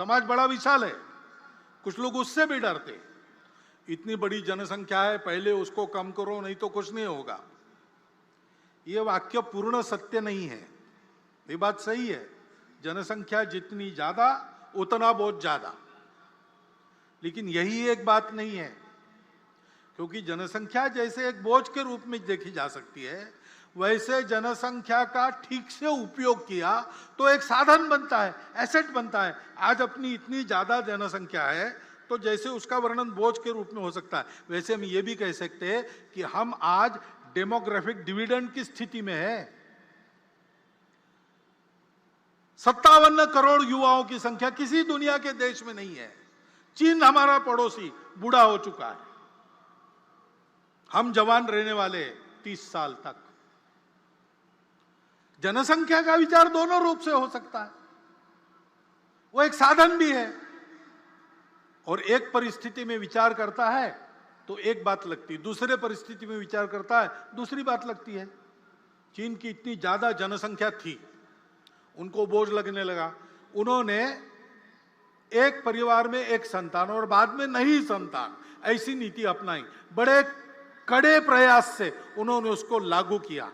समाज बड़ा विशाल है, कुछ लोग उससे भी डरते। इतनी बड़ी जनसंख्या है, पहले उसको कम करो नहीं तो कुछ नहीं होगा। ये वाक्य पूर्ण सत्य नहीं है। ये बात सही है, जनसंख्या जितनी ज्यादा उतना बहुत ज्यादा, लेकिन यही एक बात नहीं है। क्योंकि जनसंख्या जैसे एक बोझ के रूप में देखी जा सकती है, वैसे जनसंख्या का ठीक से उपयोग किया तो एक साधन बनता है, एसेट बनता है। आज अपनी इतनी ज्यादा जनसंख्या है तो जैसे उसका वर्णन बोझ के रूप में हो सकता है, वैसे हम ये भी कह सकते हैं कि हम आज डेमोग्राफिक डिविडेंड की स्थिति में है। 57 करोड़ युवाओं की संख्या किसी दुनिया के देश में नहीं है। चीन हमारा पड़ोसी बूढ़ा हो चुका है, हम जवान रहने वाले 30 साल तक। जनसंख्या का विचार दोनों रूप से हो सकता है, वो एक साधन भी है। और एक परिस्थिति में विचार करता है तो एक बात लगती है, दूसरे परिस्थिति में विचार करता है दूसरी बात लगती है। चीन की इतनी ज्यादा जनसंख्या थी, उनको बोझ लगने लगा। उन्होंने एक परिवार में एक संतान और बाद में नहीं संतान, ऐसी नीति अपनाई। बड़े कड़े प्रयास से उन्होंने उसको लागू किया।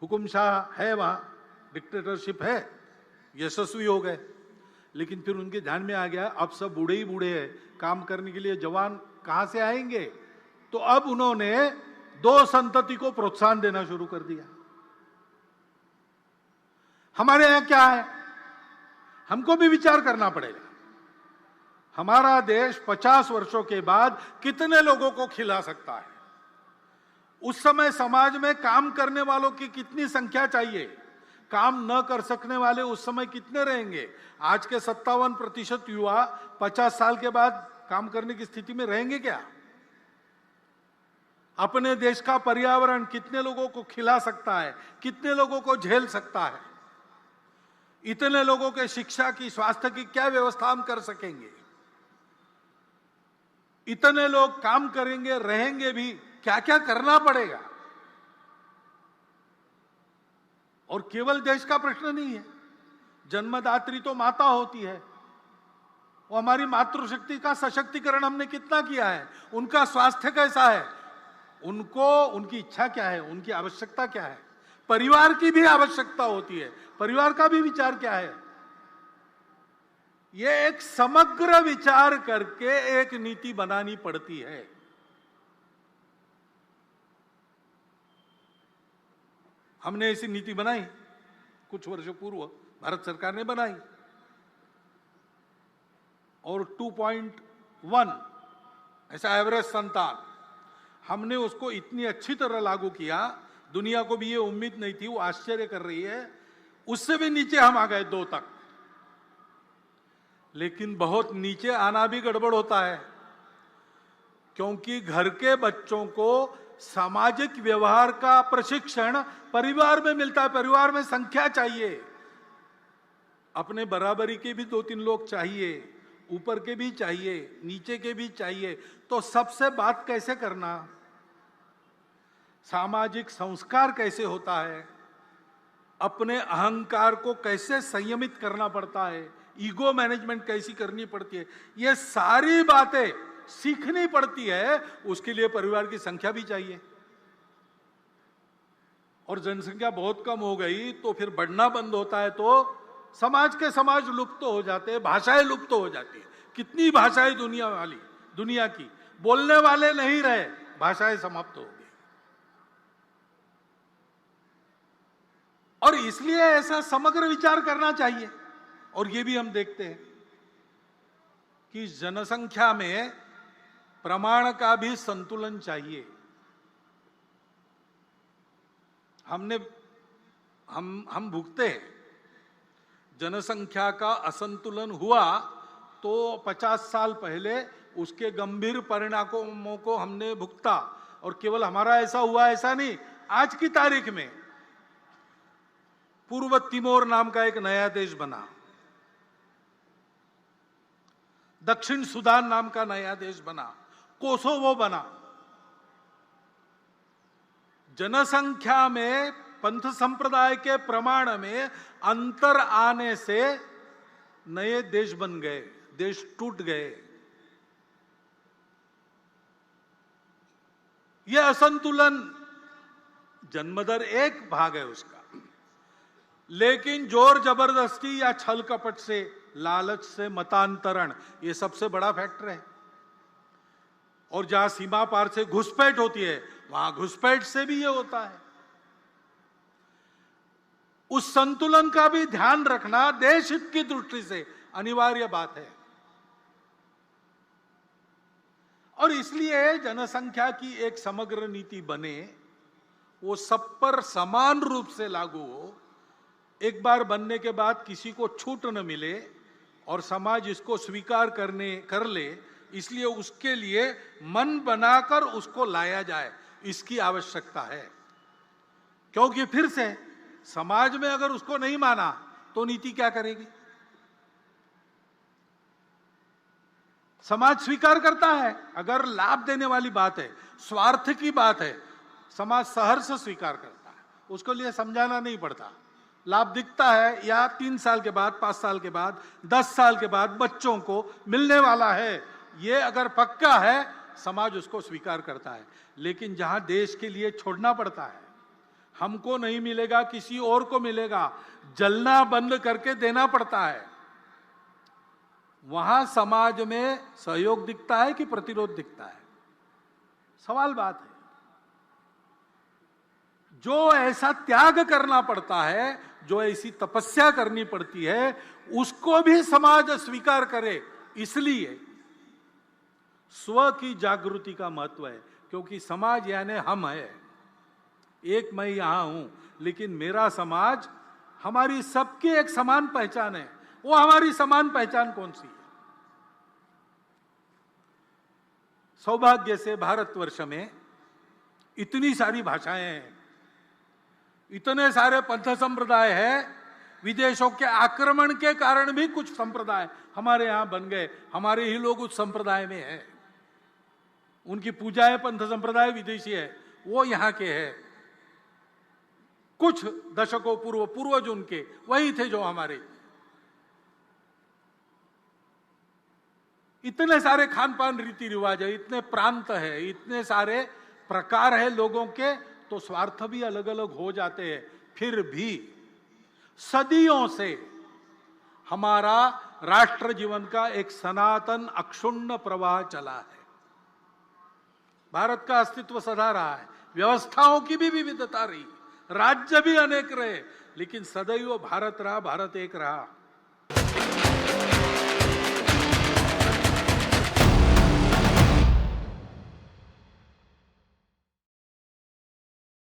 हुकुमशाह है वहां, डिक्टेटरशिप है, यशस्वी हो गए। लेकिन फिर उनके ध्यान में आ गया अब सब बूढ़े ही बूढ़े हैं, काम करने के लिए जवान कहां से आएंगे। तो अब उन्होंने 2 संतति को प्रोत्साहन देना शुरू कर दिया। हमारे यहां क्या है, हमको भी विचार करना पड़ेगा। हमारा देश 50 वर्षों के बाद कितने लोगों को खिला सकता है। उस समय समाज में काम करने वालों की कितनी संख्या चाहिए, काम न कर सकने वाले उस समय कितने रहेंगे। आज के 57% युवा 50 साल के बाद काम करने की स्थिति में रहेंगे क्या। अपने देश का पर्यावरण कितने लोगों को खिला सकता है, कितने लोगों को झेल सकता है। इतने लोगों के शिक्षा की, स्वास्थ्य की क्या व्यवस्था हम कर सकेंगे। इतने लोग काम करेंगे, रहेंगे भी, क्या क्या करना पड़ेगा। और केवल देश का प्रश्न नहीं है, जन्मदात्री तो माता होती है। वो हमारी मातृशक्ति का सशक्तिकरण हमने कितना किया है, उनका स्वास्थ्य कैसा है, उनको उनकी इच्छा क्या है, उनकी आवश्यकता क्या है। परिवार की भी आवश्यकता होती है, परिवार का भी विचार क्या है। यह एक समग्र विचार करके एक नीति बनानी पड़ती है। हमने ऐसी नीति बनाई, कुछ वर्षों पूर्व भारत सरकार ने बनाई, और 2.1 ऐसा एवरेज संतान, हमने उसको इतनी अच्छी तरह लागू किया, दुनिया को भी ये उम्मीद नहीं थी, वो आश्चर्य कर रही है। उससे भी नीचे हम आ गए 2 तक। लेकिन बहुत नीचे आना भी गड़बड़ होता है, क्योंकि घर के बच्चों को सामाजिक व्यवहार का प्रशिक्षण परिवार में मिलता है। परिवार में संख्या चाहिए, अपने बराबरी के भी 2-3 लोग चाहिए, ऊपर के भी चाहिए, नीचे के भी चाहिए। तो सबसे बात कैसे करना, सामाजिक संस्कार कैसे होता है, अपने अहंकार को कैसे संयमित करना पड़ता है, ईगो मैनेजमेंट कैसी करनी पड़ती है, ये सारी बातें सीखनी पड़ती है। उसके लिए परिवार की संख्या भी चाहिए। और जनसंख्या बहुत कम हो गई तो फिर बढ़ना बंद होता है, तो समाज के समाज लुप्त हो जाते हैं, भाषाएं लुप्त हो जाती है। कितनी भाषाएं दुनिया की, बोलने वाले नहीं रहे, भाषाएं समाप्त हो गई। और इसलिए ऐसा समग्र विचार करना चाहिए। और ये भी हम देखते हैं कि जनसंख्या में प्रमाण का भी संतुलन चाहिए। हम भुगते हैं, जनसंख्या का असंतुलन हुआ तो 50 साल पहले उसके गंभीर परिणामों को हमने भुगता। और केवल हमारा ऐसा हुआ ऐसा नहीं, आज की तारीख में पूर्व तिमोर नाम का एक नया देश बना, दक्षिण सुदान नाम का नया देश बना, कोसोवो बना। जनसंख्या में पंथ संप्रदाय के प्रमाण में अंतर आने से नए देश बन गए, देश टूट गए। यह असंतुलन जन्मदर एक भाग है उसका, लेकिन जोर जबरदस्ती या छल कपट से, लालच से मतांतरण, यह सबसे बड़ा फैक्टर है। और जहां सीमा पार से घुसपैठ होती है, वहां घुसपैठ से भी यह होता है। उस संतुलन का भी ध्यान रखना देश हित की दृष्टि से अनिवार्य बात है। और इसलिए जनसंख्या की एक समग्र नीति बने, वो सब पर समान रूप से लागू हो, एक बार बनने के बाद किसी को छूट न मिले और समाज इसको स्वीकार कर ले, इसलिए उसके लिए मन बनाकर उसको लाया जाए, इसकी आवश्यकता है। क्योंकि फिर से समाज में अगर उसको नहीं माना तो नीति क्या करेगी? समाज स्वीकार करता है, अगर लाभ देने वाली बात है, स्वार्थ की बात है, समाज सहर्ष स्वीकार करता है, उसको लिए समझाना नहीं पड़ता। लाभ दिखता है या 3 साल के बाद, 5 साल के बाद, 10 साल के बाद बच्चों को मिलने वाला है, ये अगर पक्का है, समाज उसको स्वीकार करता है। लेकिन जहां देश के लिए छोड़ना पड़ता है, हमको नहीं मिलेगा किसी और को मिलेगा, जलना बंद करके देना पड़ता है, वहां समाज में सहयोग दिखता है कि प्रतिरोध दिखता है? सवाल बात है। जो ऐसा त्याग करना पड़ता है, जो ऐसी तपस्या करनी पड़ती है, उसको भी समाज स्वीकार करे। इसलिए स्व की जागृति का महत्व है, क्योंकि समाज यानी हम है। एक मैं यहां हूं, लेकिन मेरा समाज, हमारी सबकी एक समान पहचान है। वो हमारी समान पहचान कौन सी है? सौभाग्य से भारतवर्ष में इतनी सारी भाषाएं हैं, इतने सारे पंथ संप्रदाय हैं। विदेशों के आक्रमण के कारण भी कुछ संप्रदाय हमारे यहां बन गए, हमारे ही लोग उस संप्रदाय में हैं। उनकी पूजाएं पंथ संप्रदाय विदेशी है, वो यहां के हैं। कुछ दशकों पूर्वज उनके वही थे जो हमारे। इतने सारे खान पान रीति रिवाज है, इतने प्रांत है, इतने सारे प्रकार है लोगों के, तो स्वार्थ भी अलग अलग हो जाते हैं। फिर भी सदियों से हमारा राष्ट्र जीवन का एक सनातन अक्षुण्ण प्रवाह चला है। भारत का अस्तित्व सदा रहा है, व्यवस्थाओं की भी विविधता रही, राज्य भी अनेक रहे, लेकिन सदैव भारत रहा, भारत एक रहा।